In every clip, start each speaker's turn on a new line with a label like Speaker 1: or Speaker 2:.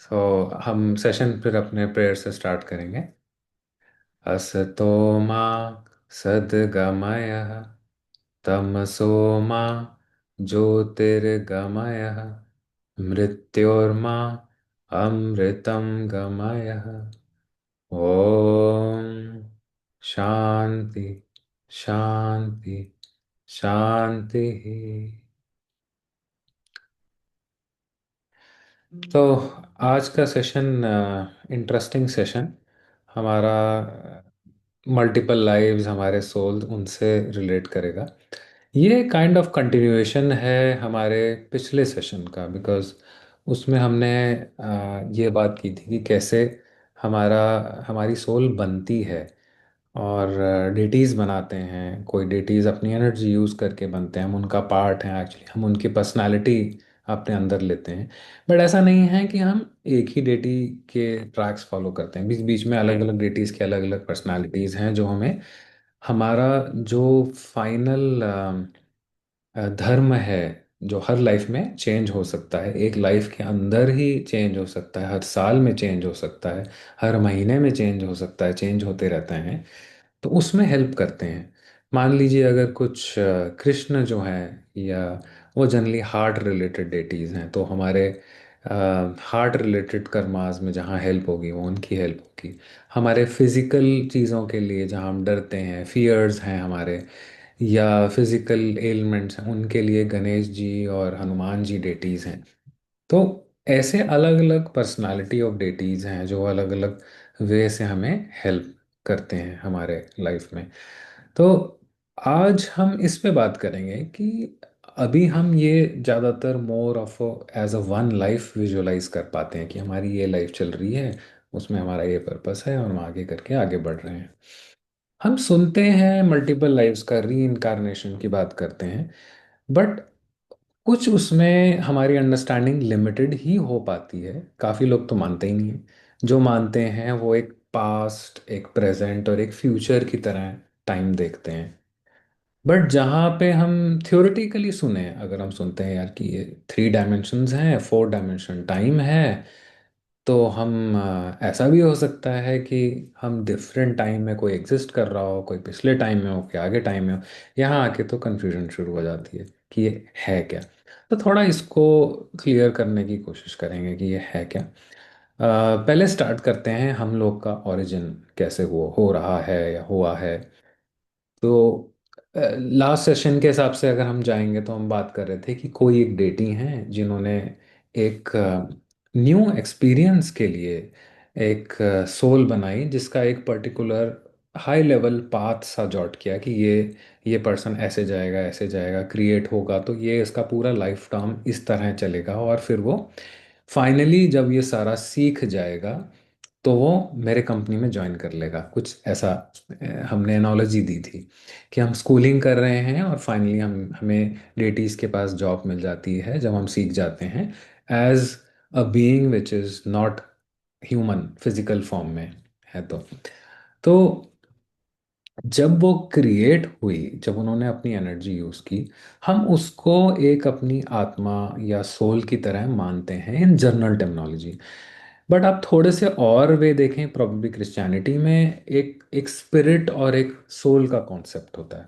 Speaker 1: सो हम सेशन फिर अपने प्रेयर से स्टार्ट करेंगे। असतो मा सद्गमय तमसो मा ज्योतिर्गमय मृत्योर्मा अमृतं गमय। ओम शांति शांति शांति। तो आज का सेशन इंटरेस्टिंग सेशन हमारा मल्टीपल लाइव्स हमारे सोल उनसे रिलेट करेगा। ये काइंड ऑफ कंटिन्यूएशन है हमारे पिछले सेशन का, बिकॉज उसमें हमने ये बात की थी कि कैसे हमारा हमारी सोल बनती है और डेटीज़ बनाते हैं। कोई डेटीज़ अपनी एनर्जी यूज़ करके बनते हैं, हम उनका पार्ट हैं, एक्चुअली हम उनकी पर्सनालिटी अपने अंदर लेते हैं। बट ऐसा नहीं है कि हम एक ही डेटी के ट्रैक्स फॉलो करते हैं। बीच बीच में अलग अलग डेटीज़ की अलग अलग पर्सनालिटीज़ हैं जो हमें हमारा जो फाइनल धर्म है, जो हर लाइफ में चेंज हो सकता है। एक लाइफ के अंदर ही चेंज हो सकता है, हर साल में चेंज हो सकता है, हर महीने में चेंज हो सकता है, चेंज होते रहते हैं। तो उसमें हेल्प करते हैं। मान लीजिए अगर कुछ कृष्ण जो हैं, या वो जनरली हार्ट रिलेटेड डेटीज़ हैं, तो हमारे हार्ट रिलेटेड कर्मास में जहाँ हेल्प होगी वो उनकी हेल्प होगी। हमारे फिजिकल चीज़ों के लिए जहाँ हम डरते हैं, फियर्स हैं हमारे, या फिजिकल एलिमेंट्स हैं, उनके लिए गणेश जी और हनुमान जी डेटीज़ हैं। तो ऐसे अलग अलग पर्सनालिटी ऑफ डेटीज़ हैं जो अलग अलग वे से हमें हेल्प करते हैं हमारे लाइफ में। तो आज हम इस पे बात करेंगे कि अभी हम ये ज़्यादातर more of as a one life visualise कर पाते हैं कि हमारी ये लाइफ चल रही है, उसमें हमारा ये पर्पस है और हम आगे करके आगे बढ़ रहे हैं। हम सुनते हैं मल्टीपल लाइफ्स का, री इनकारनेशन की बात करते हैं, बट कुछ उसमें हमारी अंडरस्टैंडिंग लिमिटेड ही हो पाती है। काफ़ी लोग तो मानते ही नहीं हैं। जो मानते हैं वो एक पास्ट, एक प्रेजेंट और एक फ्यूचर की तरह टाइम देखते हैं। बट जहाँ पे हम थ्योरेटिकली सुने, अगर हम सुनते हैं यार कि ये 3 डायमेंशंस हैं, 4 डायमेंशन टाइम है, तो हम ऐसा भी हो सकता है कि हम डिफरेंट टाइम में कोई एग्जिस्ट कर रहा हो, कोई पिछले टाइम में हो, कोई आगे टाइम में हो। यहाँ आके तो कन्फ्यूजन शुरू हो जाती है कि ये है क्या। तो थोड़ा इसको क्लियर करने की कोशिश करेंगे कि ये है क्या। पहले स्टार्ट करते हैं हम लोग का ओरिजिन कैसे हो रहा है या हुआ है। तो लास्ट सेशन के हिसाब से अगर हम जाएंगे तो हम बात कर रहे थे कि कोई एक डेटी हैं जिन्होंने एक न्यू एक्सपीरियंस के लिए एक सोल बनाई, जिसका एक पर्टिकुलर हाई लेवल पाथ सा जॉट किया कि ये पर्सन ऐसे जाएगा, क्रिएट होगा तो ये इसका पूरा लाइफ टाइम इस तरह चलेगा, और फिर वो फाइनली जब ये सारा सीख जाएगा तो वो मेरे कंपनी में ज्वाइन कर लेगा। कुछ ऐसा हमने एनालॉजी दी थी कि हम स्कूलिंग कर रहे हैं और फाइनली हमें डेटीज़ के पास जॉब मिल जाती है जब हम सीख जाते हैं as a being which is not human physical form में है। तो जब वो क्रिएट हुई, जब उन्होंने अपनी एनर्जी यूज़ की, हम उसको एक अपनी आत्मा या सोल की तरह मानते हैं इन जनरल टेक्नोलॉजी। बट आप थोड़े से और वे देखें, प्रॉब्लली क्रिश्चियनिटी में एक स्पिरिट और एक सोल का कॉन्सेप्ट होता है।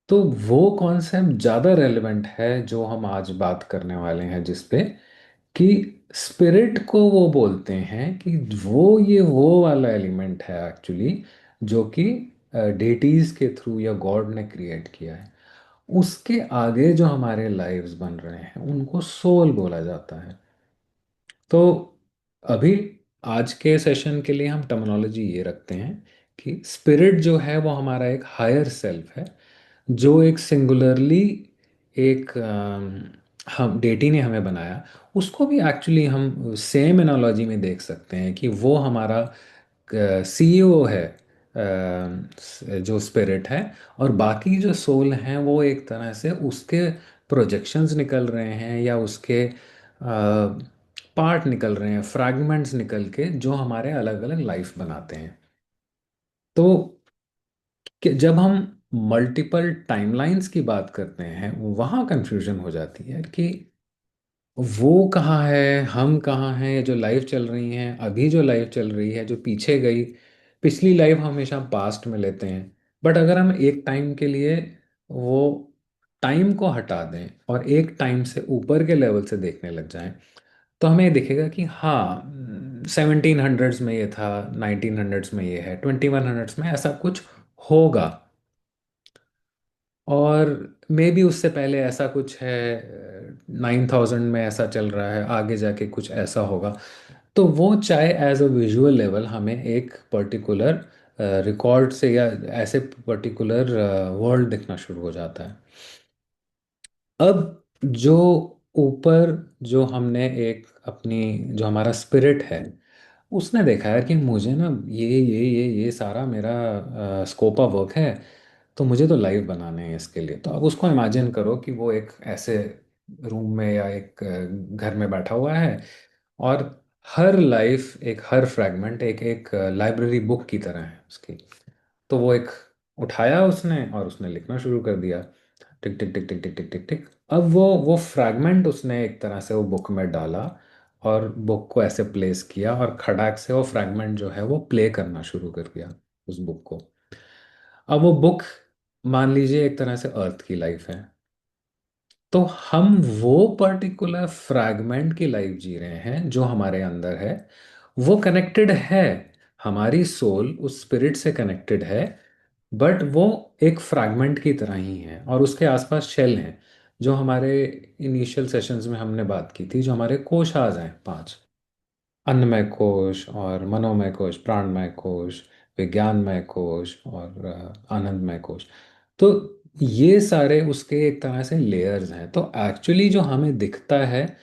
Speaker 1: तो वो कॉन्सेप्ट ज़्यादा रेलेवेंट है जो हम आज बात करने वाले हैं, जिस पे कि स्पिरिट को वो बोलते हैं कि वो वाला एलिमेंट है एक्चुअली, जो कि डेटीज के थ्रू या गॉड ने क्रिएट किया है। उसके आगे जो हमारे लाइव्स बन रहे हैं उनको सोल बोला जाता है। तो अभी आज के सेशन के लिए हम टर्मिनोलॉजी ये रखते हैं कि स्पिरिट जो है वो हमारा एक हायर सेल्फ है, जो एक सिंगुलरली एक हम डेटी ने हमें बनाया। उसको भी एक्चुअली हम सेम एनालॉजी में देख सकते हैं कि वो हमारा सीईओ है, जो स्पिरिट है, और बाकी जो सोल हैं वो एक तरह से उसके प्रोजेक्शंस निकल रहे हैं या उसके पार्ट निकल रहे हैं, फ्रैगमेंट्स निकल के, जो हमारे अलग अलग लाइफ बनाते हैं। तो जब हम मल्टीपल टाइमलाइंस की बात करते हैं वहाँ कंफ्यूजन हो जाती है कि वो कहाँ है, हम कहाँ हैं, ये जो लाइफ चल रही है, अभी जो लाइफ चल रही है, जो पीछे गई, पिछली लाइफ हमेशा पास्ट में लेते हैं। बट अगर हम एक टाइम के लिए वो टाइम को हटा दें और एक टाइम से ऊपर के लेवल से देखने लग जाएं, तो हमें ये दिखेगा कि हाँ, 1700s में ये था, 1900s में ये है, 2100s में ऐसा कुछ होगा, और मे बी उससे पहले ऐसा कुछ है, 9000 में ऐसा चल रहा है, आगे जाके कुछ ऐसा होगा। तो वो चाहे एज अ विजुअल लेवल हमें एक पर्टिकुलर रिकॉर्ड से या ऐसे पर्टिकुलर वर्ल्ड दिखना शुरू हो जाता है। अब जो ऊपर, जो हमने एक अपनी, जो हमारा स्पिरिट है, उसने देखा यार कि मुझे ना ये सारा मेरा स्कोप ऑफ वर्क है, तो मुझे तो लाइव बनाने हैं इसके लिए। तो अब उसको इमेजिन करो कि वो एक ऐसे रूम में या एक घर में बैठा हुआ है, और हर लाइफ, एक हर फ्रैगमेंट एक एक लाइब्रेरी बुक की तरह है उसकी। तो वो एक उठाया उसने और उसने लिखना शुरू कर दिया, टिक टिक टिक टिक टिक टिक टिक टिक। अब वो फ्रैगमेंट उसने एक तरह से वो बुक में डाला, और बुक को ऐसे प्लेस किया, और खड़ाक से वो फ्रैगमेंट जो है वो प्ले करना शुरू कर दिया उस बुक को। अब वो बुक, मान लीजिए एक तरह से अर्थ की लाइफ है, तो हम वो पर्टिकुलर फ्रैगमेंट की लाइफ जी रहे हैं जो हमारे अंदर है। वो कनेक्टेड है, हमारी सोल उस स्पिरिट से कनेक्टेड है, बट वो एक फ्रैगमेंट की तरह ही है, और उसके आसपास शेल हैं, जो हमारे इनिशियल सेशंस में हमने बात की थी, जो हमारे कोशाज हैं 5, अन्नमय कोश और मनोमय कोश, प्राणमय कोश, विज्ञानमय कोश और आनंदमय कोश। तो ये सारे उसके एक तरह से लेयर्स हैं। तो एक्चुअली जो हमें दिखता है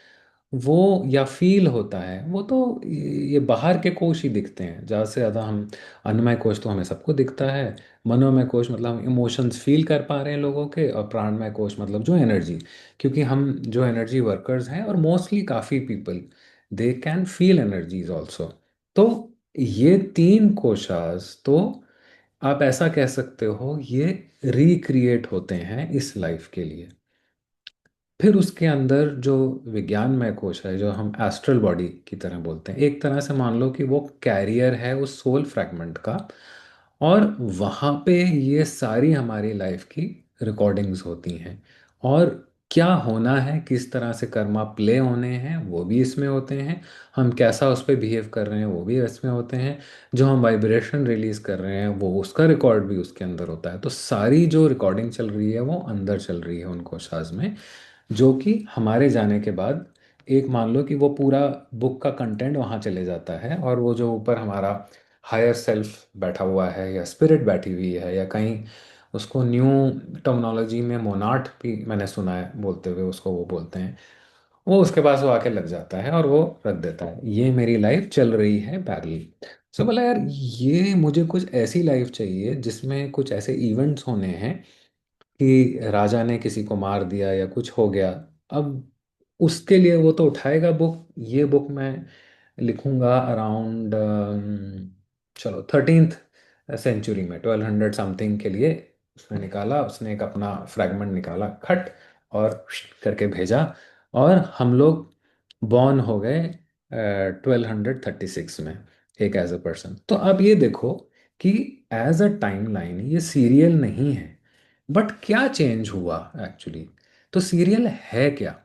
Speaker 1: वो, या फील होता है वो, तो ये बाहर के कोश ही दिखते हैं ज़्यादा से ज़्यादा। हम अन्नमय कोश तो हमें सबको दिखता है, मनोमय कोश मतलब हम इमोशंस फील कर पा रहे हैं लोगों के, और प्राणमय कोश मतलब जो एनर्जी, क्योंकि हम जो एनर्जी वर्कर्स हैं, और मोस्टली काफ़ी people they can feel energies also. तो ये तीन कोशास तो आप ऐसा कह सकते हो ये रिक्रिएट होते हैं इस लाइफ के लिए। फिर उसके अंदर जो विज्ञानमय कोश है, जो हम एस्ट्रल बॉडी की तरह बोलते हैं, एक तरह से मान लो कि वो कैरियर है उस सोल फ्रैगमेंट का, और वहाँ पे ये सारी हमारी लाइफ की रिकॉर्डिंग्स होती हैं, और क्या होना है, किस तरह से कर्मा प्ले होने हैं वो भी इसमें होते हैं, हम कैसा उस पर बिहेव कर रहे हैं वो भी इसमें होते हैं, जो हम वाइब्रेशन रिलीज कर रहे हैं वो उसका रिकॉर्ड भी उसके अंदर होता है। तो सारी जो रिकॉर्डिंग चल रही है वो अंदर चल रही है उन कोशाज में, जो कि हमारे जाने के बाद एक मान लो कि वो पूरा बुक का कंटेंट वहाँ चले जाता है, और वो जो ऊपर हमारा हायर सेल्फ बैठा हुआ है, या स्पिरिट बैठी हुई है, या कहीं उसको न्यू टर्मिनोलॉजी में मोनाट भी मैंने सुना है बोलते हुए, उसको वो बोलते हैं, वो उसके पास वो आके लग जाता है और वो रख देता है, ये मेरी लाइफ चल रही है पैरेलल। सो बोला यार, ये मुझे कुछ ऐसी लाइफ चाहिए जिसमें कुछ ऐसे इवेंट्स होने हैं कि राजा ने किसी को मार दिया या कुछ हो गया। अब उसके लिए वो तो उठाएगा बुक, ये बुक मैं लिखूंगा अराउंड, चलो 13th सेंचुरी में, 1200 समथिंग के लिए उसने निकाला, उसने एक अपना फ्रैगमेंट निकाला, खट और करके भेजा, और हम लोग बॉर्न हो गए 1236 में, एक एज अ पर्सन। तो अब ये देखो कि एज अ टाइम लाइन ये सीरियल नहीं है, बट क्या चेंज हुआ एक्चुअली? तो सीरियल है क्या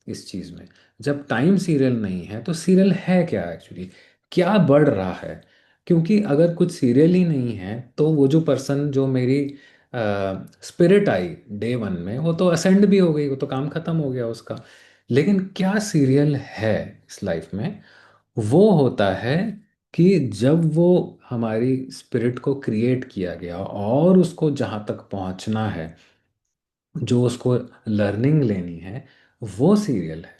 Speaker 1: इस चीज़ में? जब टाइम सीरियल नहीं है तो सीरियल है क्या एक्चुअली? क्या बढ़ रहा है? क्योंकि अगर कुछ सीरियल ही नहीं है तो वो जो पर्सन, जो मेरी स्पिरिट आई डे 1 में, वो तो असेंड भी हो गई, वो तो काम खत्म हो गया उसका। लेकिन क्या सीरियल है इस लाइफ में? वो होता है कि जब वो हमारी स्पिरिट को क्रिएट किया गया और उसको जहाँ तक पहुँचना है, जो उसको लर्निंग लेनी है, वो सीरियल है।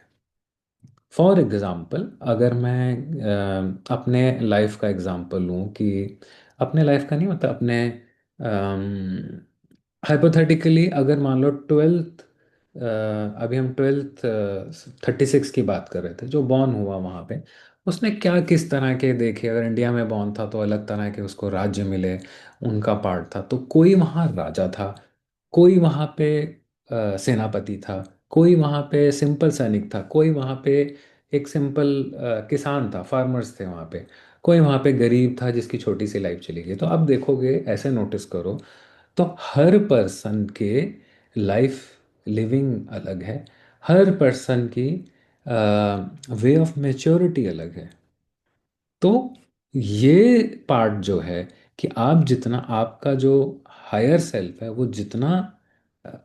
Speaker 1: फॉर एग्ज़ाम्पल, अगर मैं अपने लाइफ का एग्ज़ाम्पल लूँ, कि अपने लाइफ का नहीं, मतलब अपने, हाइपोथेटिकली अगर मान लो 12th, अभी हम 12th 36 की बात कर रहे थे, जो बॉर्न हुआ वहाँ पे, उसने क्या किस तरह के देखे, अगर इंडिया में बॉर्न था तो अलग तरह के उसको राज्य मिले, उनका पार्ट था। तो कोई वहाँ राजा था, कोई वहाँ पे सेनापति था, कोई वहाँ पे सिंपल सैनिक था, कोई वहाँ पे एक सिंपल किसान था, फार्मर्स थे वहाँ पे, कोई वहाँ पे गरीब था जिसकी छोटी सी लाइफ चली गई। तो अब देखोगे, ऐसे नोटिस करो, तो हर पर्सन के लाइफ लिविंग अलग है, हर पर्सन की वे ऑफ मेच्योरिटी अलग है। तो ये पार्ट जो है कि आप जितना, आपका जो हायर सेल्फ है वो जितना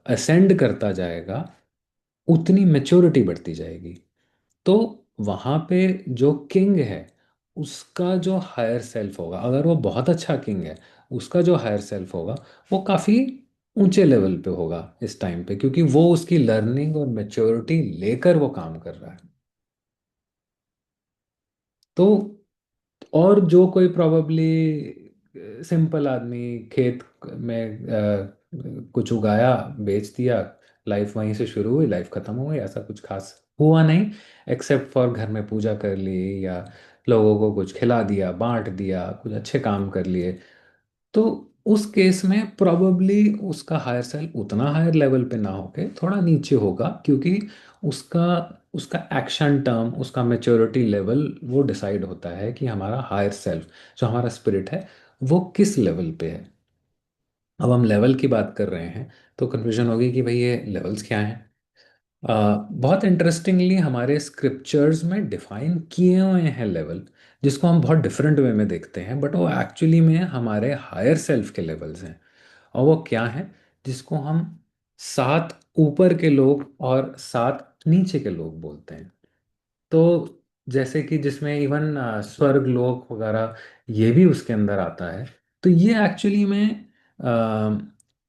Speaker 1: असेंड करता जाएगा, उतनी मेच्योरिटी बढ़ती जाएगी। तो वहाँ पे जो किंग है, उसका जो हायर सेल्फ होगा, अगर वो बहुत अच्छा किंग है, उसका जो हायर सेल्फ होगा वो काफ़ी ऊंचे लेवल पे होगा इस टाइम पे, क्योंकि वो उसकी लर्निंग और मेच्योरिटी लेकर वो काम कर रहा है। तो और जो कोई प्रोबेबली सिंपल आदमी खेत में कुछ उगाया, बेच दिया, लाइफ वहीं से शुरू हुई, लाइफ खत्म हो गई, ऐसा कुछ खास हुआ नहीं, एक्सेप्ट फॉर घर में पूजा कर ली, या लोगों को कुछ खिला दिया, बांट दिया, कुछ अच्छे काम कर लिए। तो उस केस में प्रोबेबली उसका हायर सेल्फ उतना हायर लेवल पे ना होके थोड़ा नीचे होगा, क्योंकि उसका उसका एक्शन टर्म, उसका मेच्योरिटी लेवल वो डिसाइड होता है कि हमारा हायर सेल्फ, जो हमारा स्पिरिट है, वो किस लेवल पे है। अब हम लेवल की बात कर रहे हैं, तो कन्फ्यूजन होगी कि भाई ये लेवल्स क्या हैं। बहुत इंटरेस्टिंगली हमारे स्क्रिप्चर्स में डिफाइन किए हुए हैं लेवल, जिसको हम बहुत डिफरेंट वे में देखते हैं, बट वो एक्चुअली में हमारे हायर सेल्फ के लेवल्स हैं। और वो क्या है, जिसको हम सात ऊपर के लोग और सात नीचे के लोग बोलते हैं। तो जैसे कि जिसमें इवन स्वर्ग लोक वगैरह ये भी उसके अंदर आता है। तो ये एक्चुअली में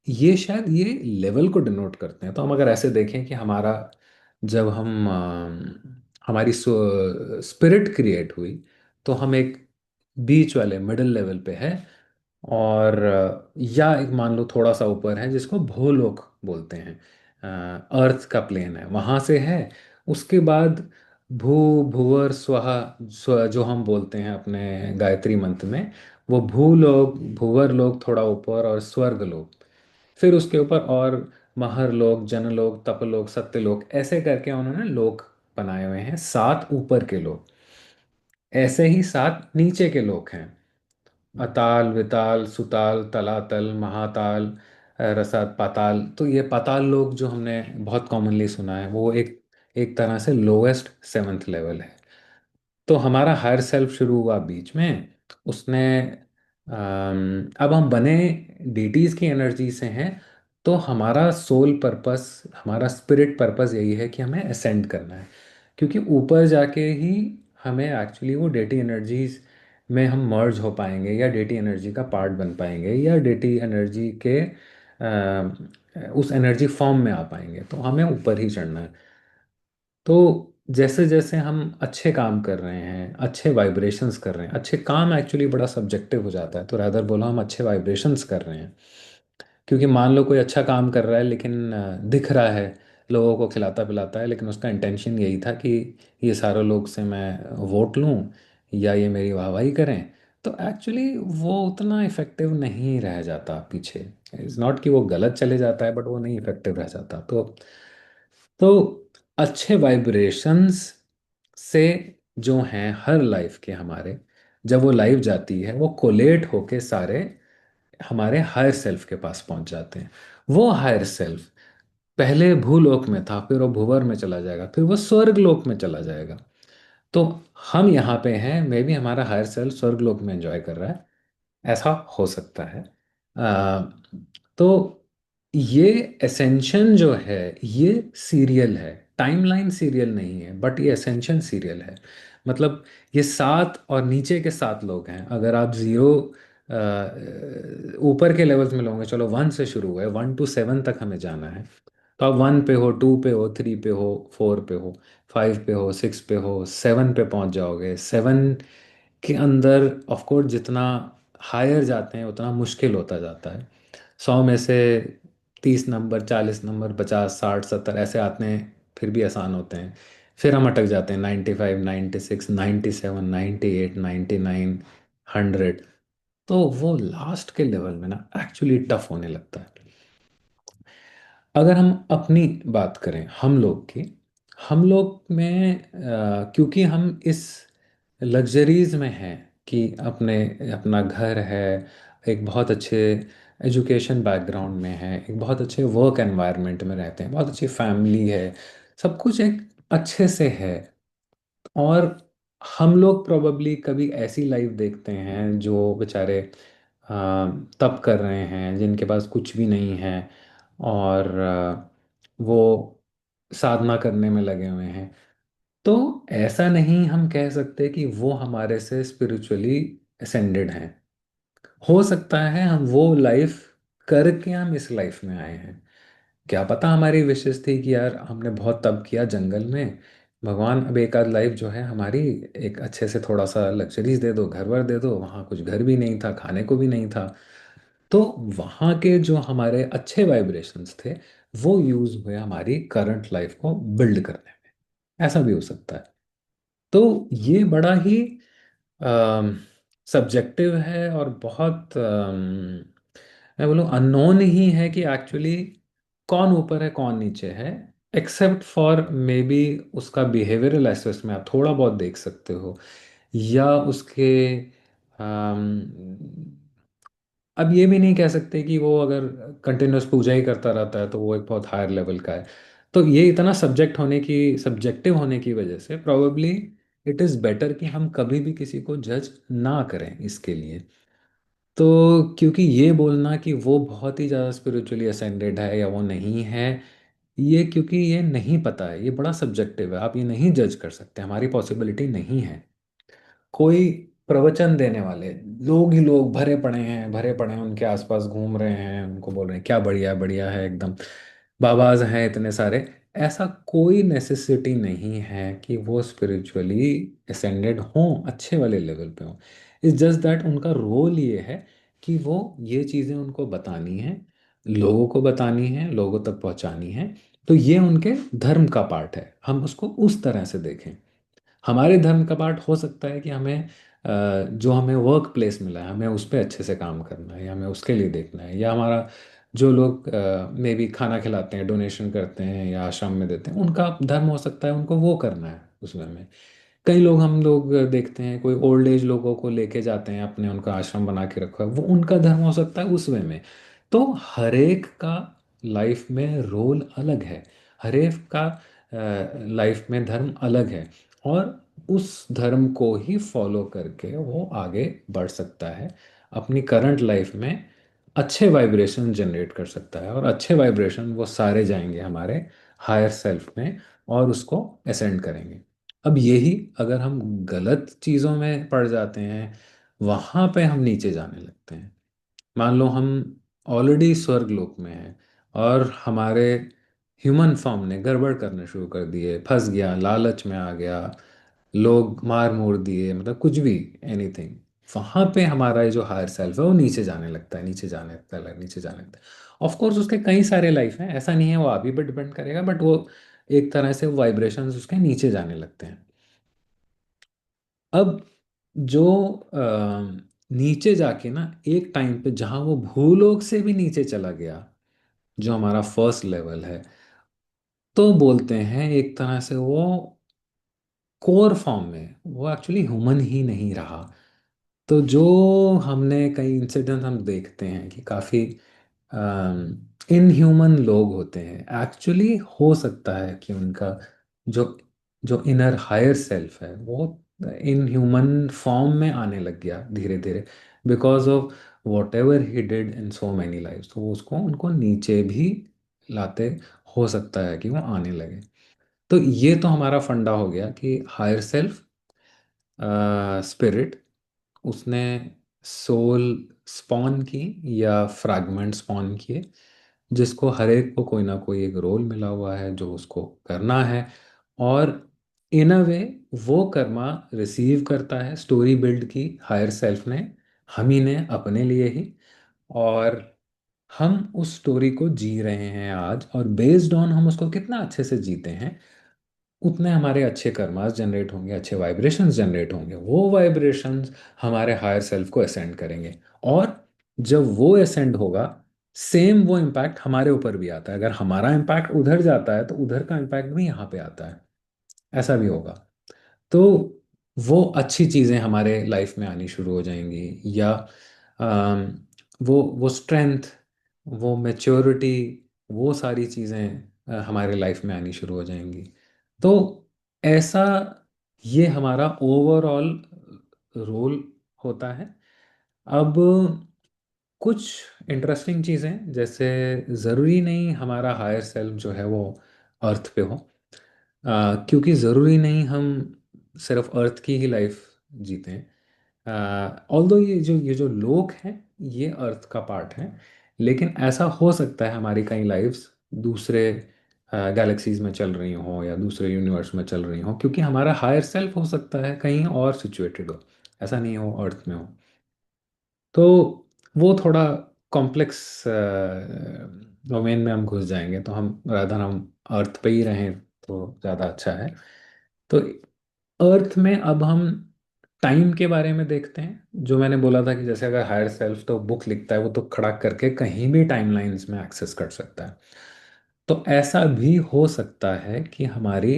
Speaker 1: ये शायद ये लेवल को डिनोट करते हैं। तो हम अगर ऐसे देखें कि हमारा, जब हम हमारी स्पिरिट क्रिएट हुई, तो हम एक बीच वाले मिडिल लेवल पे है, और या एक मान लो थोड़ा सा ऊपर है जिसको भूलोक बोलते हैं, अर्थ का प्लेन है, वहाँ से है। उसके बाद भू, भुवर, स्वहा, जो हम बोलते हैं अपने गायत्री मंत्र में, वो भूलोक, भूवर लोक थोड़ा ऊपर, और स्वर्ग लोक। फिर उसके ऊपर और महर लोक, जनलोक, तपलोक, सत्यलोक, ऐसे करके उन्होंने लोक बनाए हुए हैं, सात ऊपर के लोक। ऐसे ही सात नीचे के लोक हैं, अताल, विताल, सुताल, तलातल, महाताल, रसात, पाताल। तो ये पाताल लोक जो हमने बहुत कॉमनली सुना है, वो एक एक तरह से लोएस्ट सेवन्थ लेवल है। तो हमारा हायर सेल्फ शुरू हुआ बीच में, उसने अब हम बने डीटीज की एनर्जी से हैं। तो हमारा सोल पर्पस, हमारा स्पिरिट पर्पस यही है कि हमें असेंड करना है, क्योंकि ऊपर जाके ही हमें एक्चुअली वो डेटी एनर्जीज में हम मर्ज हो पाएंगे, या डेटी एनर्जी का पार्ट बन पाएंगे, या डेटी एनर्जी के उस एनर्जी फॉर्म में आ पाएंगे। तो हमें ऊपर ही चढ़ना है। तो जैसे जैसे हम अच्छे काम कर रहे हैं, अच्छे वाइब्रेशंस कर रहे हैं, अच्छे काम एक्चुअली बड़ा सब्जेक्टिव हो जाता है, तो रादर बोलो हम अच्छे वाइब्रेशंस कर रहे हैं। क्योंकि मान लो कोई अच्छा काम कर रहा है, लेकिन दिख रहा है लोगों को खिलाता पिलाता है, लेकिन उसका इंटेंशन यही था कि ये सारे लोग से मैं वोट लूं, या ये मेरी वाहवाही करें। तो एक्चुअली वो उतना इफेक्टिव नहीं रह जाता पीछे। इट्स नॉट कि वो गलत चले जाता है, बट वो नहीं इफेक्टिव रह जाता। तो अच्छे वाइब्रेशंस से जो हैं हर लाइफ के हमारे, जब वो लाइफ जाती है, वो कोलेट होके सारे हमारे हायर सेल्फ के पास पहुंच जाते हैं। वो हायर सेल्फ पहले भूलोक में था, फिर वो भूवर में चला जाएगा, फिर वो स्वर्ग लोक में चला जाएगा। तो हम यहाँ पे हैं, मे भी हमारा हायर सेल्फ स्वर्ग लोक में एंजॉय कर रहा है, ऐसा हो सकता है। आ, तो ये एसेंशन जो है, ये सीरियल है, टाइमलाइन सीरियल नहीं है, बट ये एसेंशन सीरियल है। मतलब ये सात और नीचे के सात लोग हैं। अगर आप जीरो ऊपर के लेवल्स में लोगे, चलो वन से शुरू हुए, 1 to 7 तक हमें जाना है। तो आप वन पे हो, टू पे हो, थ्री पे हो, फोर पे हो, फाइव पे हो, सिक्स पे हो, सेवन पे पहुंच जाओगे। सेवन के अंदर ऑफ कोर्स जितना हायर जाते हैं उतना मुश्किल होता जाता है। 100 में से 30 नंबर, 40 नंबर, 50, 60, 70 ऐसे आते हैं, फिर भी आसान होते हैं। फिर हम अटक जाते हैं 95, 96, 97, 98, 99, 100। तो वो लास्ट के लेवल में ना एक्चुअली टफ होने लगता है। अगर हम अपनी बात करें, हम लोग की, हम लोग में क्योंकि हम इस लग्जरीज में हैं कि अपने अपना घर है, एक बहुत अच्छे एजुकेशन बैकग्राउंड में है, एक बहुत अच्छे वर्क एनवायरनमेंट में रहते हैं, बहुत अच्छी फैमिली है, सब कुछ एक अच्छे से है। और हम लोग प्रोबेबली कभी ऐसी लाइफ देखते हैं जो बेचारे तप कर रहे हैं, जिनके पास कुछ भी नहीं है, और वो साधना करने में लगे हुए हैं। तो ऐसा नहीं हम कह सकते कि वो हमारे से स्पिरिचुअली असेंडेड हैं। हो सकता है हम वो लाइफ करके हम इस लाइफ में आए हैं। क्या पता हमारी विशेष थी कि यार हमने बहुत तप किया जंगल में, भगवान अब एक आध लाइफ जो है हमारी, एक अच्छे से थोड़ा सा लग्जरीज दे दो, घर वर दे दो। वहाँ कुछ घर भी नहीं था, खाने को भी नहीं था। तो वहाँ के जो हमारे अच्छे वाइब्रेशंस थे वो यूज हुए हमारी करंट लाइफ को बिल्ड करने में। ऐसा भी हो सकता है। तो ये बड़ा ही सब्जेक्टिव है, और बहुत मैं बोलूँ अननोन ही है कि एक्चुअली कौन ऊपर है कौन नीचे है। एक्सेप्ट फॉर मे बी उसका बिहेवियरल एस्पेक्ट्स में आप थोड़ा बहुत देख सकते हो, या उसके अब ये भी नहीं कह सकते कि वो अगर कंटिन्यूस पूजा ही करता रहता है तो वो एक बहुत हायर लेवल का है। तो ये इतना सब्जेक्टिव होने की वजह से प्रोबेबली इट इज़ बेटर कि हम कभी भी किसी को जज ना करें इसके लिए। तो क्योंकि ये बोलना कि वो बहुत ही ज़्यादा स्पिरिचुअली असेंडेड है या वो नहीं है, ये क्योंकि ये नहीं पता है, ये बड़ा सब्जेक्टिव है, आप ये नहीं जज कर सकते, हमारी पॉसिबिलिटी नहीं है। कोई प्रवचन देने वाले लोग ही लोग भरे पड़े हैं, भरे पड़े हैं, उनके आसपास घूम रहे हैं, उनको बोल रहे हैं क्या बढ़िया बढ़िया है एकदम, बाबाज हैं इतने सारे। ऐसा कोई नेसेसिटी नहीं है कि वो स्पिरिचुअली असेंडेड हों, अच्छे वाले लेवल पे हों। इट्स जस्ट दैट उनका रोल ये है कि वो ये चीज़ें उनको बतानी है, लोगों को बतानी है, लोगों तक पहुंचानी है। तो ये उनके धर्म का पार्ट है, हम उसको उस तरह से देखें। हमारे धर्म का पार्ट हो सकता है कि हमें जो हमें वर्क प्लेस मिला है हमें उस पर अच्छे से काम करना है, या हमें उसके लिए देखना है, या हमारा जो लोग मे भी खाना खिलाते हैं, डोनेशन करते हैं या आश्रम में देते हैं, उनका धर्म हो सकता है उनको वो करना है उसमें में। कई लोग हम लोग देखते हैं कोई ओल्ड एज लोगों को लेके जाते हैं अपने, उनका आश्रम बना के रखा है, वो उनका धर्म हो सकता है उस वे में। तो हरेक का लाइफ में रोल अलग है, हरेक का लाइफ में धर्म अलग है, और उस धर्म को ही फॉलो करके वो आगे बढ़ सकता है, अपनी करंट लाइफ में अच्छे वाइब्रेशन जनरेट कर सकता है, और अच्छे वाइब्रेशन वो सारे जाएंगे हमारे हायर सेल्फ में और उसको असेंड करेंगे। अब यही अगर हम गलत चीज़ों में पड़ जाते हैं, वहाँ पे हम नीचे जाने लगते हैं। मान लो हम ऑलरेडी स्वर्ग लोक में हैं, और हमारे ह्यूमन फॉर्म ने गड़बड़ करने शुरू कर दिए, फंस गया, लालच में आ गया, लोग मार मोड़ दिए, मतलब कुछ भी, एनीथिंग, वहाँ पे हमारा ये जो हायर सेल्फ है वो नीचे जाने लगता है, नीचे जाने लगता है, नीचे जाने लगता है। ऑफ कोर्स उसके कई सारे लाइफ हैं, ऐसा नहीं है वो आप ही पे डिपेंड करेगा, बट वो एक तरह से वाइब्रेशंस उसके नीचे जाने लगते हैं। अब जो नीचे जाके ना एक टाइम पे जहाँ वो भूलोक से भी नीचे चला गया, जो हमारा फर्स्ट लेवल है, तो बोलते हैं एक तरह से वो कोर फॉर्म में वो एक्चुअली ह्यूमन ही नहीं रहा। तो जो हमने कई इंसिडेंट हम देखते हैं कि काफ़ी इनह्यूमन लोग होते हैं, एक्चुअली हो सकता है कि उनका जो जो इनर हायर सेल्फ है वो इन ह्यूमन फॉर्म में आने लग गया धीरे धीरे, because of what ever he did in so many life, तो उसको उनको नीचे भी लाते हो सकता है कि वो आने लगे। तो ये तो हमारा फंडा हो गया कि हायर सेल्फ, स्पिरिट, उसने सोल स्पॉन की या फ्रैगमेंट स्पॉन किए, जिसको हर एक को कोई ना कोई एक रोल मिला हुआ है जो उसको करना है। और इन अ वे वो कर्मा रिसीव करता है, स्टोरी बिल्ड की हायर सेल्फ ने, हम ही ने अपने लिए ही, और हम उस स्टोरी को जी रहे हैं आज, और बेस्ड ऑन हम उसको कितना अच्छे से जीते हैं, उतने हमारे अच्छे कर्मास जनरेट होंगे, अच्छे वाइब्रेशंस जनरेट होंगे। वो वाइब्रेशंस हमारे हायर सेल्फ को असेंड करेंगे। और जब वो असेंड होगा, सेम वो इम्पैक्ट हमारे ऊपर भी आता है। अगर हमारा इम्पैक्ट उधर जाता है तो उधर का इम्पैक्ट भी यहाँ पे आता है। ऐसा भी होगा। तो वो अच्छी चीज़ें हमारे लाइफ में आनी शुरू हो जाएंगी, या अम, वो स्ट्रेंथ, वो मैच्योरिटी, वो सारी चीज़ें हमारे लाइफ में आनी शुरू हो जाएंगी। तो ऐसा ये हमारा ओवरऑल रोल होता है। अब कुछ इंटरेस्टिंग चीज़ें, जैसे ज़रूरी नहीं हमारा हायर सेल्फ जो है वो अर्थ पे हो। क्योंकि ज़रूरी नहीं हम सिर्फ अर्थ की ही लाइफ जीते हैं। ऑल्दो ये जो लोग हैं, ये अर्थ का पार्ट है। लेकिन ऐसा हो सकता है हमारी कई लाइफ्स दूसरे गैलेक्सीज में चल रही हो, या दूसरे यूनिवर्स में चल रही हो, क्योंकि हमारा हायर सेल्फ हो सकता है कहीं और सिचुएटेड हो, ऐसा नहीं हो अर्थ में हो। तो वो थोड़ा कॉम्प्लेक्स डोमेन में हम घुस जाएंगे, तो हम रादर हम अर्थ पे ही रहें तो ज़्यादा अच्छा है। तो अर्थ में अब हम टाइम के बारे में देखते हैं। जो मैंने बोला था कि जैसे अगर हायर सेल्फ तो बुक लिखता है, वो तो खड़ा करके कहीं भी टाइमलाइंस में एक्सेस कर सकता है। तो ऐसा भी हो सकता है कि हमारी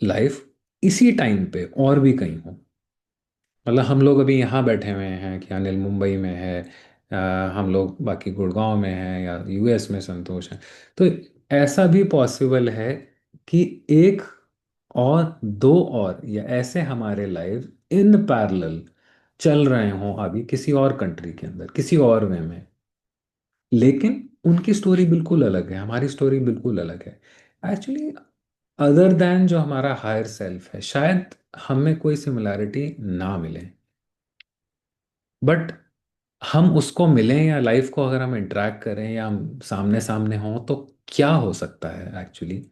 Speaker 1: लाइफ इसी टाइम पे और भी कहीं हो। मतलब हम लोग अभी यहाँ बैठे हुए हैं कि अनिल मुंबई में है, हम लोग बाकी गुड़गांव में हैं, या यूएस में संतोष है। तो ऐसा भी पॉसिबल है कि एक और दो और, या ऐसे हमारे लाइफ इन पैरेलल चल रहे हों अभी किसी और कंट्री के अंदर, किसी और वे में। लेकिन उनकी स्टोरी बिल्कुल अलग है, हमारी स्टोरी बिल्कुल अलग है। एक्चुअली अदर देन जो हमारा हायर सेल्फ है, शायद हमें कोई सिमिलैरिटी ना मिले, बट हम उसको मिलें, या लाइफ को अगर हम इंटरेक्ट करें, या हम सामने सामने हों, तो क्या हो सकता है एक्चुअली।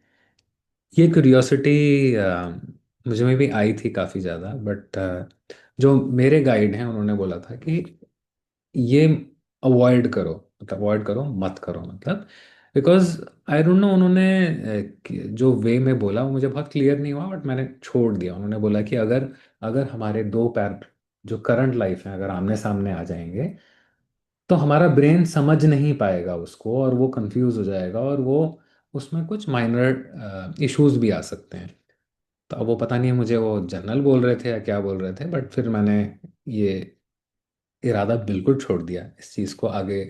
Speaker 1: ये क्यूरियोसिटी मुझे में भी आई थी काफ़ी ज़्यादा। बट जो मेरे गाइड हैं उन्होंने बोला था कि ये अवॉइड करो, मतलब अवॉइड करो, मत करो, मतलब बिकॉज आई डोंट नो, उन्होंने जो वे में बोला वो मुझे बहुत क्लियर नहीं हुआ, बट मैंने छोड़ दिया। उन्होंने बोला कि अगर अगर हमारे दो पैर जो करंट लाइफ है अगर आमने सामने आ जाएंगे, तो हमारा ब्रेन समझ नहीं पाएगा उसको, और वो कंफ्यूज हो जाएगा, और वो उसमें कुछ माइनर इश्यूज भी आ सकते हैं। तो अब वो पता नहीं मुझे वो जनरल बोल रहे थे या क्या बोल रहे थे, बट फिर मैंने ये इरादा बिल्कुल छोड़ दिया इस चीज़ को आगे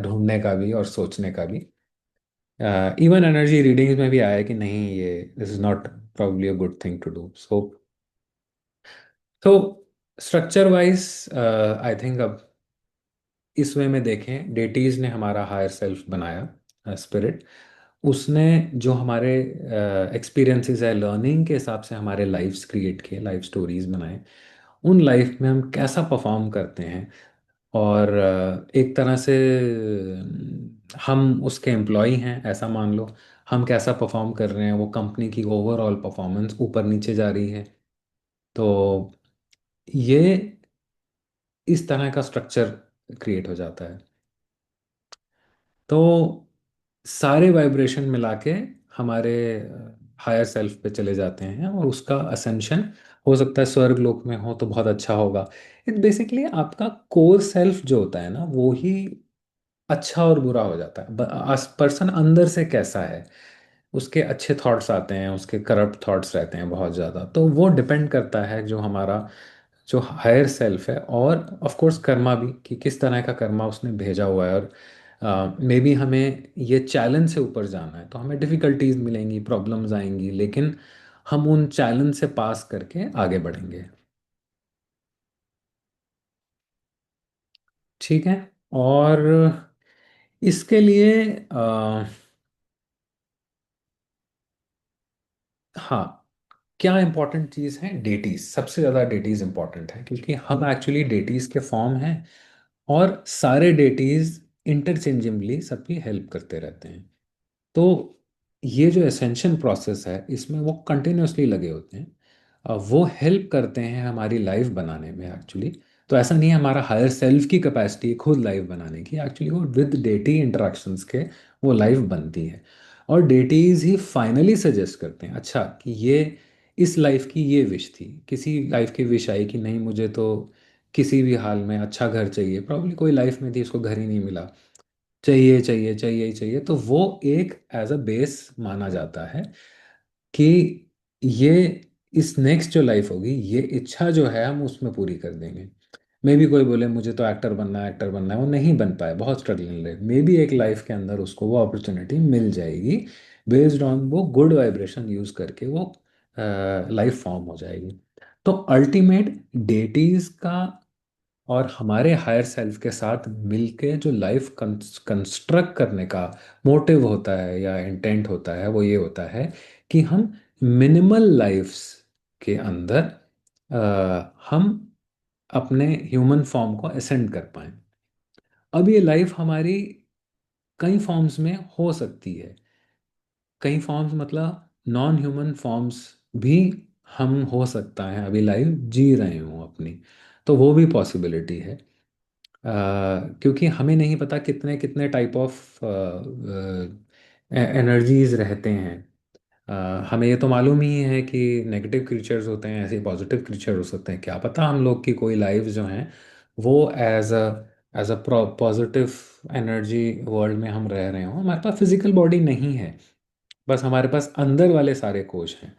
Speaker 1: ढूंढने का भी और सोचने का भी। इवन एनर्जी रीडिंग्स में भी आया कि नहीं, ये this is not probably a good thing to do. So structure wise I think अब इस वे में देखें, डेटीज ने हमारा हायर सेल्फ बनाया, स्पिरिट। उसने जो हमारे एक्सपीरियंसेस है, लर्निंग के हिसाब से हमारे लाइफ्स क्रिएट किए, लाइफ स्टोरीज बनाए। उन लाइफ में हम कैसा परफॉर्म करते हैं, और एक तरह से हम उसके एम्प्लॉय हैं ऐसा मान लो। हम कैसा परफॉर्म कर रहे हैं, वो कंपनी की ओवरऑल परफॉर्मेंस ऊपर नीचे जा रही है। तो ये इस तरह का स्ट्रक्चर क्रिएट हो जाता है। तो सारे वाइब्रेशन मिला के हमारे हायर सेल्फ पे चले जाते हैं, और उसका असेंशन हो सकता है स्वर्ग लोक में हो तो बहुत अच्छा होगा। इट बेसिकली आपका कोर सेल्फ जो होता है ना, वो ही अच्छा और बुरा हो जाता है। पर्सन अंदर से कैसा है, उसके अच्छे थॉट्स आते हैं, उसके करप्ट थॉट्स रहते हैं बहुत ज़्यादा। तो वो डिपेंड करता है जो हमारा जो हायर सेल्फ है, और ऑफ कोर्स कर्मा भी, कि किस तरह का कर्मा उसने भेजा हुआ है। और मे बी हमें ये चैलेंज से ऊपर जाना है, तो हमें डिफ़िकल्टीज मिलेंगी, प्रॉब्लम्स आएंगी, लेकिन हम उन चैलेंज से पास करके आगे बढ़ेंगे। ठीक है। और इसके लिए हाँ, क्या इंपॉर्टेंट चीज़ है, डेटीज सबसे ज़्यादा डेटीज इंपॉर्टेंट है, क्योंकि हम एक्चुअली डेटीज के फॉर्म हैं, और सारे डेटीज इंटरचेंजेबली सबकी हेल्प करते रहते हैं। तो ये जो एसेंशन प्रोसेस है, इसमें वो कंटिन्यूअसली लगे होते हैं। वो हेल्प करते हैं हमारी लाइफ बनाने में एक्चुअली। तो ऐसा नहीं है हमारा हायर सेल्फ की कैपेसिटी खुद लाइफ बनाने की, एक्चुअली वो विद डेटी इंटरेक्शंस के वो लाइफ बनती है। और डेटीज ही फाइनली सजेस्ट करते हैं, अच्छा कि ये इस लाइफ की ये विश थी, किसी लाइफ की विश आई कि नहीं मुझे तो किसी भी हाल में अच्छा घर चाहिए, प्रॉब्ली कोई लाइफ में थी उसको घर ही नहीं मिला, चाहिए चाहिए चाहिए ही चाहिए, तो वो एक एज अ बेस माना जाता है कि ये इस नेक्स्ट जो लाइफ होगी ये इच्छा जो है हम उसमें पूरी कर देंगे। मे बी कोई बोले मुझे तो एक्टर बनना है, एक्टर बनना है, वो नहीं बन पाए, बहुत स्ट्रगलिंग रहे, मे बी एक लाइफ के अंदर उसको वो अपॉर्चुनिटी मिल जाएगी, बेस्ड ऑन वो गुड वाइब्रेशन यूज करके वो लाइफ फॉर्म हो जाएगी। तो अल्टीमेट डेटीज का और हमारे हायर सेल्फ के साथ मिलके जो लाइफ कंस्ट्रक्ट करने का मोटिव होता है या इंटेंट होता है, वो ये होता है कि हम मिनिमल लाइफ्स के अंदर हम अपने ह्यूमन फॉर्म को असेंड कर पाएं। अब ये लाइफ हमारी कई फॉर्म्स में हो सकती है, कई फॉर्म्स मतलब नॉन ह्यूमन फॉर्म्स भी हम हो सकता है अभी लाइफ जी रहे हों अपनी, तो वो भी पॉसिबिलिटी है। क्योंकि हमें नहीं पता कितने कितने टाइप ऑफ एनर्जीज रहते हैं। हमें ये तो मालूम ही है कि नेगेटिव क्रीचर्स होते हैं, ऐसे पॉजिटिव क्रीचर हो सकते हैं, क्या पता हम लोग की कोई लाइफ जो हैं वो as a positive energy world में हम रह रहे हों, हमारे पास फिजिकल बॉडी नहीं है, बस हमारे पास अंदर वाले सारे कोश हैं।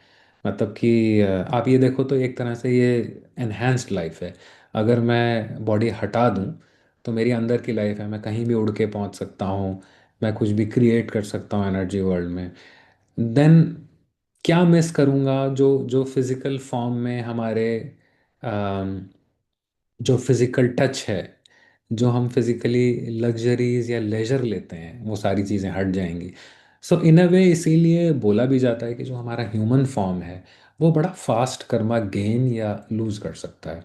Speaker 1: मतलब कि आप ये देखो तो एक तरह से ये एनहेंस्ड लाइफ है। अगर मैं बॉडी हटा दूं तो मेरी अंदर की लाइफ है, मैं कहीं भी उड़ के पहुंच सकता हूं, मैं कुछ भी क्रिएट कर सकता हूं एनर्जी वर्ल्ड में। देन क्या मिस करूंगा जो जो फिजिकल फॉर्म में हमारे जो फिजिकल टच है, जो हम फिजिकली लग्जरीज या लेजर लेते हैं, वो सारी चीज़ें हट जाएंगी। सो इन अ वे इसीलिए बोला भी जाता है कि जो हमारा ह्यूमन फॉर्म है वो बड़ा फास्ट कर्मा गेन या लूज कर सकता है,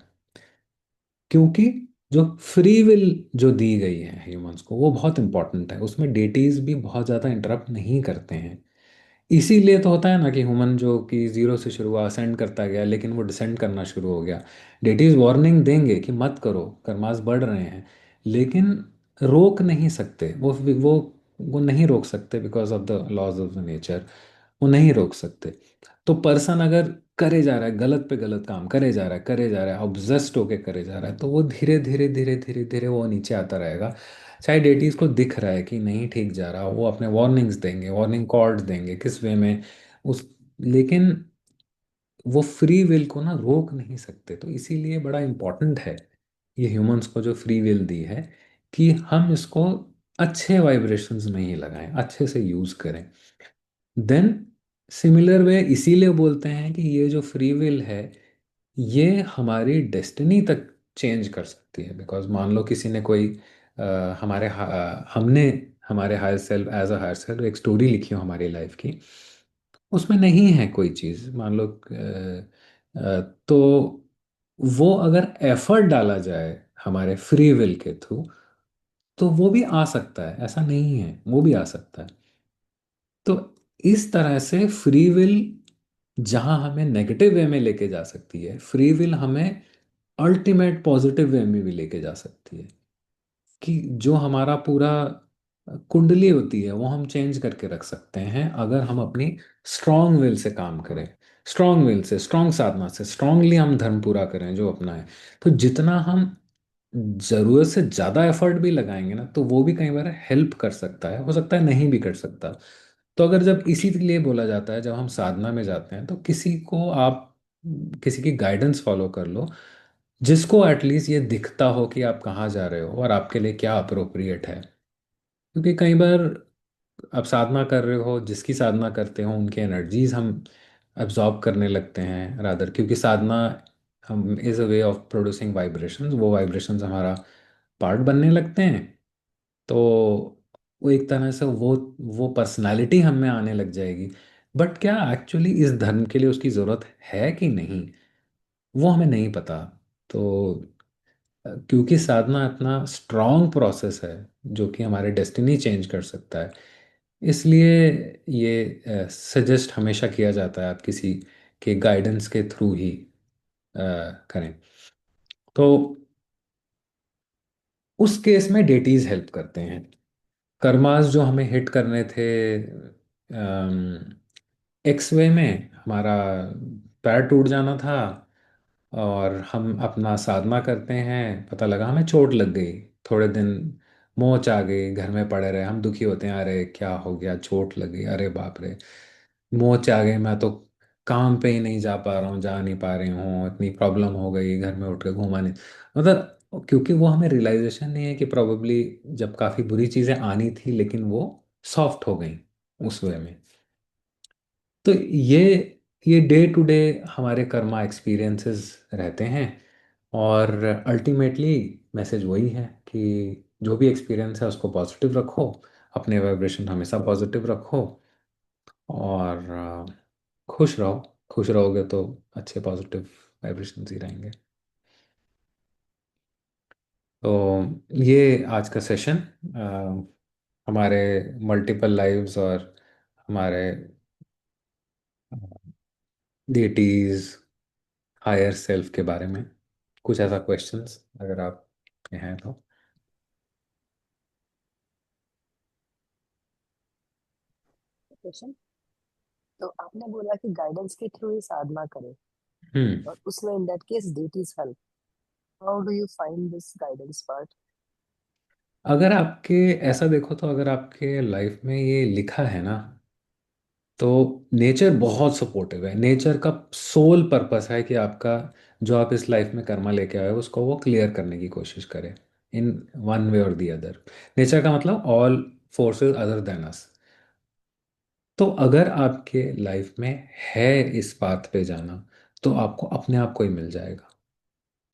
Speaker 1: क्योंकि जो फ्री विल जो दी गई है ह्यूमंस को वो बहुत इंपॉर्टेंट है, उसमें डेटीज भी बहुत ज़्यादा इंटरप्ट नहीं करते हैं। इसीलिए तो होता है ना कि ह्यूमन जो कि जीरो से शुरू हुआ असेंड करता गया, लेकिन वो डिसेंड करना शुरू हो गया। डेटीज वार्निंग देंगे कि मत करो, कर्मास बढ़ रहे हैं, लेकिन रोक नहीं सकते, वो नहीं रोक सकते because of the laws of the nature, वो नहीं रोक सकते। तो पर्सन अगर करे जा रहा है, गलत पे गलत काम करे जा रहा है, करे जा रहा है, ऑब्जेस्ट होके करे जा रहा है, तो वो धीरे धीरे धीरे धीरे धीरे वो नीचे आता रहेगा। चाहे डेटीज को दिख रहा है कि नहीं ठीक जा रहा, वो अपने वार्निंग्स देंगे, वार्निंग कॉर्ड्स देंगे किस वे में उस, लेकिन वो फ्री विल को ना रोक नहीं सकते। तो इसीलिए बड़ा इम्पोर्टेंट है ये ह्यूमंस को जो फ्री विल दी है कि हम इसको अच्छे वाइब्रेशंस में ही लगाएं, अच्छे से यूज़ करें। देन सिमिलर वे इसीलिए बोलते हैं कि ये जो फ्री विल है ये हमारी डेस्टिनी तक चेंज कर सकती है। बिकॉज मान लो किसी ने कोई हमने हमारे higher self as a higher self एक स्टोरी लिखी हो हमारी लाइफ की, उसमें नहीं है कोई चीज़, मान लो तो वो अगर एफर्ट डाला जाए हमारे फ्री विल के थ्रू तो वो भी आ सकता है, ऐसा नहीं है, वो भी आ सकता है। तो इस तरह से फ्री विल जहां हमें नेगेटिव वे में लेके जा सकती है, फ्री विल हमें अल्टीमेट पॉजिटिव वे में भी लेके जा सकती है। कि जो हमारा पूरा कुंडली होती है वो हम चेंज करके रख सकते हैं अगर हम अपनी स्ट्रांग विल से काम करें, स्ट्रांग विल से, स्ट्रांग साधना से, स्ट्रांगली हम धर्म पूरा करें जो अपना है। तो जितना हम जरूरत से ज़्यादा एफर्ट भी लगाएंगे ना तो वो भी कई बार हेल्प कर सकता है, हो सकता है नहीं भी कर सकता। तो अगर जब इसी के लिए बोला जाता है जब हम साधना में जाते हैं तो किसी को आप किसी की गाइडेंस फॉलो कर लो, जिसको एटलीस्ट ये दिखता हो कि आप कहाँ जा रहे हो और आपके लिए क्या अप्रोप्रिएट है। क्योंकि कई बार आप साधना कर रहे हो, जिसकी साधना करते हो उनकी एनर्जीज हम एब्जॉर्ब करने लगते हैं रादर, क्योंकि साधना हम is a way of producing vibrations, वो वाइब्रेशंस हमारा पार्ट बनने लगते हैं। तो वो एक तरह से वो पर्सनालिटी हम में आने लग जाएगी। बट क्या एक्चुअली इस धर्म के लिए उसकी ज़रूरत है कि नहीं, वो हमें नहीं पता। तो क्योंकि साधना इतना स्ट्रॉन्ग प्रोसेस है जो कि हमारे डेस्टिनी चेंज कर सकता है, इसलिए ये सजेस्ट हमेशा किया जाता है आप किसी के गाइडेंस के थ्रू ही अ, करें। तो उस केस में डेटीज हेल्प करते हैं। कर्मास जो हमें हिट करने थे एक्स वे में हमारा पैर टूट जाना था, और हम अपना साधना करते हैं, पता लगा हमें चोट लग गई। थोड़े दिन मोच आ गई, घर में पड़े रहे, हम दुखी होते हैं, अरे क्या हो गया, चोट लग गई, अरे बाप रे, मोच आ गई, मैं तो काम पे ही नहीं जा पा रहा हूँ, जा नहीं पा रही हूँ, इतनी प्रॉब्लम हो गई, घर में उठ के घूमा नहीं, मतलब क्योंकि वो हमें रियलाइजेशन नहीं है कि प्रोबेबली जब काफ़ी बुरी चीज़ें आनी थी लेकिन वो सॉफ्ट हो गई उस वे में। तो ये डे टू डे हमारे कर्मा एक्सपीरियंसेस रहते हैं। और अल्टीमेटली मैसेज वही है कि जो भी एक्सपीरियंस है उसको पॉजिटिव रखो, अपने वाइब्रेशन हमेशा पॉजिटिव रखो, और खुश रहो। खुश रहोगे तो अच्छे पॉजिटिव वाइब्रेशंस ही रहेंगे। तो ये आज का सेशन हमारे मल्टीपल लाइव्स और हमारे डेटीज, हायर सेल्फ के बारे में कुछ ऐसा क्वेश्चंस अगर आप के हैं तो।
Speaker 2: क्वेश्चन। तो आपने बोला कि गाइडेंस के थ्रू ही साधना करें,
Speaker 1: हम्म।
Speaker 2: और उसमें in that case deities help. How do you find this guidance part?
Speaker 1: अगर आपके ऐसा देखो तो अगर आपके लाइफ में ये लिखा है ना, तो नेचर बहुत सपोर्टिव है। नेचर का सोल पर्पस है कि आपका जो आप इस लाइफ में कर्मा लेके आए हो उसको वो क्लियर करने की कोशिश करे, इन वन वे और दी अदर। नेचर का मतलब all forces other than us. तो अगर आपके लाइफ में है इस पाथ पे जाना, तो आपको अपने आप को ही मिल जाएगा।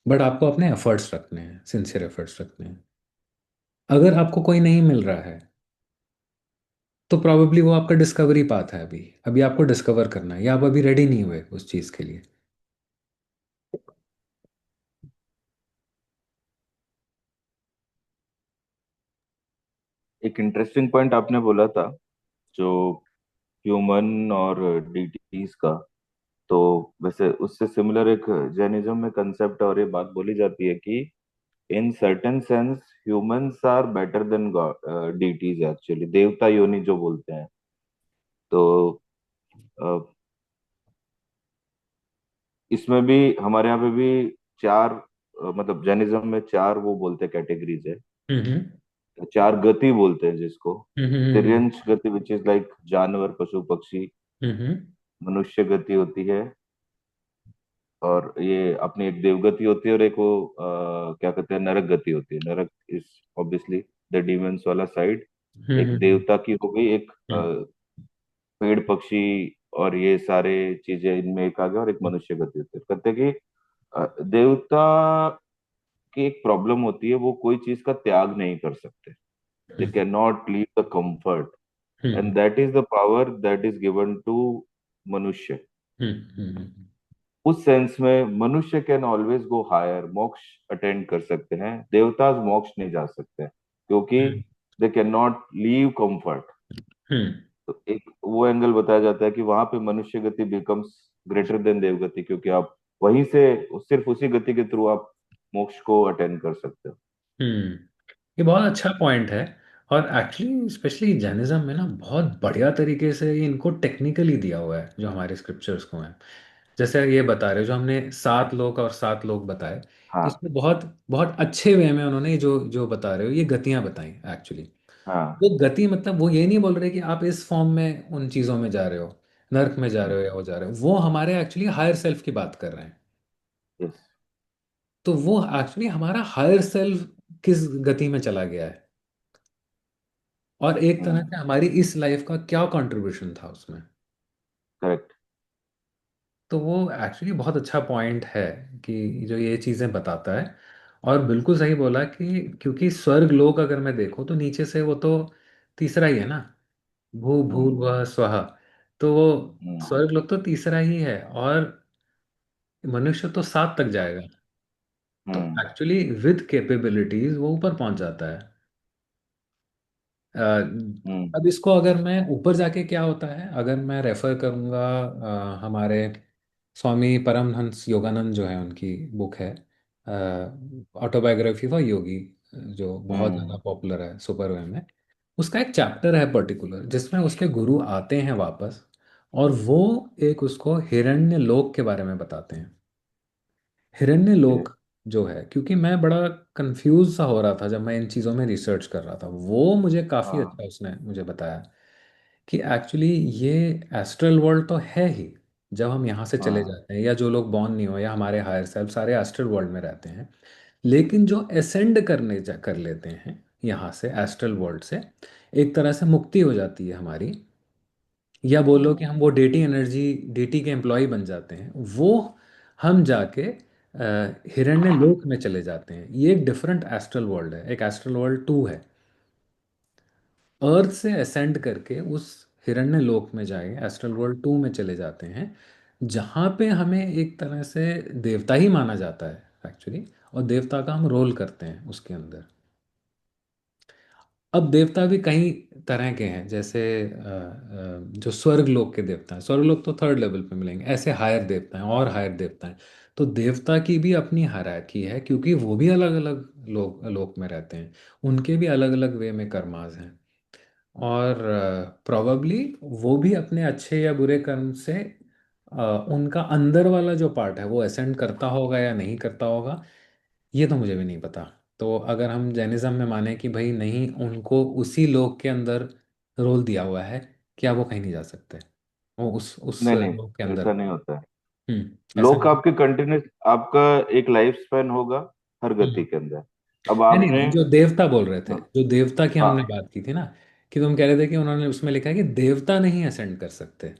Speaker 1: बट आपको अपने एफर्ट्स रखने हैं, सिंसियर एफर्ट्स रखने हैं। अगर आपको कोई नहीं मिल रहा है तो प्रॉबेबली वो आपका डिस्कवरी पाथ है, अभी अभी आपको डिस्कवर करना है, या आप अभी रेडी नहीं हुए उस चीज़ के लिए।
Speaker 3: एक इंटरेस्टिंग पॉइंट आपने बोला था, जो ह्यूमन और डीटीज का। तो वैसे उससे सिमिलर एक जैनिज्म में कंसेप्ट और ये बात बोली जाती है कि in certain sense humans are better than God, deities actually देवता योनि जो बोलते हैं। तो अ, इसमें भी हमारे यहाँ पे भी चार, मतलब जैनिज्म में चार वो बोलते हैं कैटेगरीज है।
Speaker 1: हम्म।
Speaker 3: चार गति बोलते हैं जिसको
Speaker 1: हम्म। हम्म।
Speaker 3: तिर्यंच गति, विच इज लाइक जानवर पशु पक्षी।
Speaker 1: हम्म।
Speaker 3: मनुष्य गति होती है, और ये अपनी एक देवगति होती है, और एक वो क्या कहते हैं, नरक गति होती है। नरक इज ऑब्वियसली द डीमंस वाला साइड।
Speaker 1: हम्म।
Speaker 3: एक देवता की हो गई, एक
Speaker 1: हम्म।
Speaker 3: पेड़ पक्षी और ये सारे चीजें इनमें एक आ गया, और एक मनुष्य गति होती है। कहते हैं कि देवता की एक प्रॉब्लम होती है, वो कोई चीज का त्याग नहीं कर सकते। They
Speaker 1: hmm.
Speaker 3: Can not leave the comfort,
Speaker 1: hmm.
Speaker 3: And that is the power that is given to मनुष्य।
Speaker 1: हम्म।
Speaker 3: उस सेंस में मनुष्य कैन ऑलवेज गो हायर, मोक्ष अटेंड कर सकते हैं। देवताज मोक्ष नहीं जा सकते, क्योंकि
Speaker 1: hmm.
Speaker 3: They can not leave comfort.
Speaker 1: Hmm.
Speaker 3: तो एक वो एंगल बताया जाता है कि वहां पे मनुष्य गति बिकम्स ग्रेटर देन देवगति, क्योंकि आप वहीं से सिर्फ उसी गति के थ्रू आप मोक्ष को अटेंड कर सकते हो।
Speaker 1: हम्म। ये बहुत अच्छा पॉइंट है। और एक्चुअली स्पेशली जैनिज्म में ना बहुत बढ़िया तरीके से इनको टेक्निकली दिया हुआ है जो हमारे स्क्रिप्चर्स को हैं। जैसे ये बता रहे हो, जो हमने सात लोक और सात लोक बताए,
Speaker 3: हाँ।
Speaker 1: इसमें बहुत बहुत अच्छे वे में उन्होंने जो जो बता रहे हो ये गतियां बताई एक्चुअली।
Speaker 3: हाँ।
Speaker 1: वो गति मतलब वो ये नहीं बोल रहे कि आप इस फॉर्म में उन चीज़ों में जा रहे हो, नर्क में जा रहे हो या वो जा रहे हो, वो हमारे एक्चुअली हायर सेल्फ की बात कर रहे हैं।
Speaker 3: यस।
Speaker 1: तो वो एक्चुअली हमारा हायर सेल्फ किस गति में चला गया है, और एक तरह से हमारी इस लाइफ का क्या कंट्रीब्यूशन था उसमें।
Speaker 3: करेक्ट।
Speaker 1: तो वो एक्चुअली बहुत अच्छा पॉइंट है कि जो ये चीज़ें बताता है। और बिल्कुल सही बोला कि क्योंकि स्वर्ग लोक अगर मैं देखूँ तो नीचे से वो तो तीसरा ही है ना, भू
Speaker 3: हम्म।
Speaker 1: भूर्भुवः स्वः। तो वो
Speaker 3: हम्म।
Speaker 1: स्वर्ग लोक तो तीसरा ही है, और मनुष्य तो सात तक जाएगा। तो
Speaker 3: हम्म।
Speaker 1: एक्चुअली विद कैपेबिलिटीज वो ऊपर पहुंच जाता है। अ,
Speaker 3: हम्म।
Speaker 1: अब इसको अगर मैं ऊपर जाके क्या होता है, अगर मैं रेफर करूंगा हमारे स्वामी परमहंस योगानंद जो है उनकी बुक है ऑटोबायोग्राफी फॉर योगी, जो बहुत ज़्यादा
Speaker 3: हम्म।
Speaker 1: पॉपुलर है सुपर वे में। उसका एक चैप्टर है पर्टिकुलर जिसमें उसके गुरु आते हैं वापस, और वो एक उसको हिरण्य लोक के बारे में बताते हैं। हिरण्य
Speaker 3: ओके।
Speaker 1: लोक जो है, क्योंकि मैं बड़ा कंफ्यूज सा हो रहा था जब मैं इन चीज़ों में रिसर्च कर रहा था, वो मुझे काफ़ी
Speaker 3: हाँ
Speaker 1: अच्छा उसने मुझे बताया कि एक्चुअली ये एस्ट्रल वर्ल्ड तो है ही। जब हम यहाँ से चले
Speaker 3: हाँ।
Speaker 1: जाते हैं, या जो लोग बॉर्न नहीं हो, या हमारे हायर सेल्फ, सारे एस्ट्रल वर्ल्ड में रहते हैं। लेकिन जो असेंड कर लेते हैं यहाँ से, एस्ट्रल वर्ल्ड से, एक तरह से मुक्ति हो जाती है हमारी, या बोलो कि
Speaker 3: हम्म।
Speaker 1: हम वो डेटी एनर्जी, डेटी के एम्प्लॉय बन जाते हैं, वो हम जाके हिरण्य लोक में चले जाते हैं। ये एक डिफरेंट एस्ट्रल वर्ल्ड है, एक एस्ट्रल वर्ल्ड टू है। अर्थ से असेंड करके उस हिरण्य लोक में जाए, एस्ट्रल वर्ल्ड टू में चले जाते हैं, जहाँ पे हमें एक तरह से देवता ही माना जाता है एक्चुअली, और देवता का हम रोल करते हैं उसके अंदर। अब देवता भी कई तरह के हैं, जैसे जो स्वर्ग लोक के देवता हैं, स्वर्ग लोक तो थर्ड लेवल पे मिलेंगे, ऐसे हायर देवता हैं और हायर देवता हैं। तो देवता की भी अपनी हायरार्की है, क्योंकि वो भी अलग अलग लोक में रहते हैं, उनके भी अलग अलग वे में कर्मास हैं। और प्रोबेबली वो भी अपने अच्छे या बुरे कर्म से उनका अंदर वाला जो पार्ट है वो असेंड करता होगा या नहीं करता होगा, ये तो मुझे भी नहीं पता। तो अगर हम जैनिज्म में माने कि भाई नहीं, उनको उसी लोक के अंदर रोल दिया हुआ है, क्या वो कहीं नहीं जा सकते, वो उस
Speaker 3: नहीं
Speaker 1: लोक के
Speaker 3: नहीं,
Speaker 1: अंदर।
Speaker 3: ऐसा नहीं होता है।
Speaker 1: ऐसा
Speaker 3: लोग
Speaker 1: नहीं।
Speaker 3: आपके कंटिन्यूस, आपका एक लाइफ स्पैन होगा हर गति
Speaker 1: हम्म।
Speaker 3: के अंदर। अब
Speaker 1: नहीं नहीं
Speaker 3: आपने,
Speaker 1: नहीं, जो देवता बोल रहे थे, जो देवता की हमने
Speaker 3: हाँ,
Speaker 1: बात की थी ना, कि तुम कह रहे थे कि उन्होंने उसमें लिखा है कि देवता नहीं असेंड कर सकते।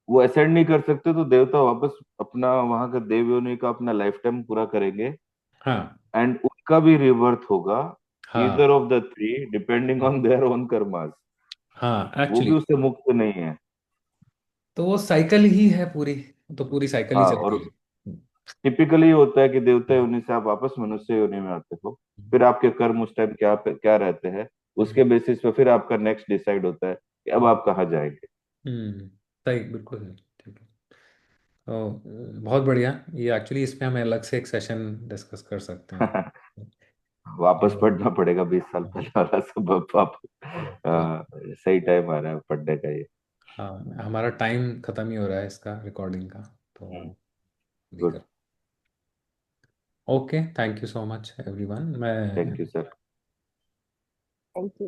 Speaker 3: वो असेंड नहीं कर सकते तो देवता वापस अपना वहां का देव योनि का अपना लाइफ टाइम पूरा करेंगे,
Speaker 1: हाँ
Speaker 3: एंड उनका भी रिबर्थ होगा, ईदर
Speaker 1: हाँ
Speaker 3: of the three depending on their own karmas.
Speaker 1: हाँ
Speaker 3: वो भी
Speaker 1: एक्चुअली।
Speaker 3: उससे मुक्त नहीं है।
Speaker 1: तो वो साइकिल ही है पूरी, तो पूरी साइकिल ही
Speaker 3: हाँ,
Speaker 1: चलती
Speaker 3: और
Speaker 1: है।
Speaker 3: टिपिकली होता है कि देवता योनि से आप वापस मनुष्य योनि में आते हो, फिर आपके कर्म उस टाइम क्या क्या रहते हैं, उसके बेसिस पे फिर आपका नेक्स्ट डिसाइड होता है कि अब आप कहाँ जाएंगे।
Speaker 1: हम्म। सही, बिल्कुल सही। ठीक है। तो बहुत बढ़िया। ये एक्चुअली इस पे हम अलग से एक सेशन डिस्कस कर सकते हैं।
Speaker 3: वापस
Speaker 1: तो,
Speaker 3: पढ़ना पड़ेगा 20 साल पहले वाला सब, अब आप
Speaker 1: तो
Speaker 3: सही टाइम आ रहा है पढ़ने का ये।
Speaker 1: हाँ, हमारा टाइम खत्म ही हो रहा है इसका रिकॉर्डिंग का, तो
Speaker 3: गुड।
Speaker 1: दिक्कत। Okay, thank you so much everyone. मैं
Speaker 3: thank you sir.
Speaker 2: Thank you.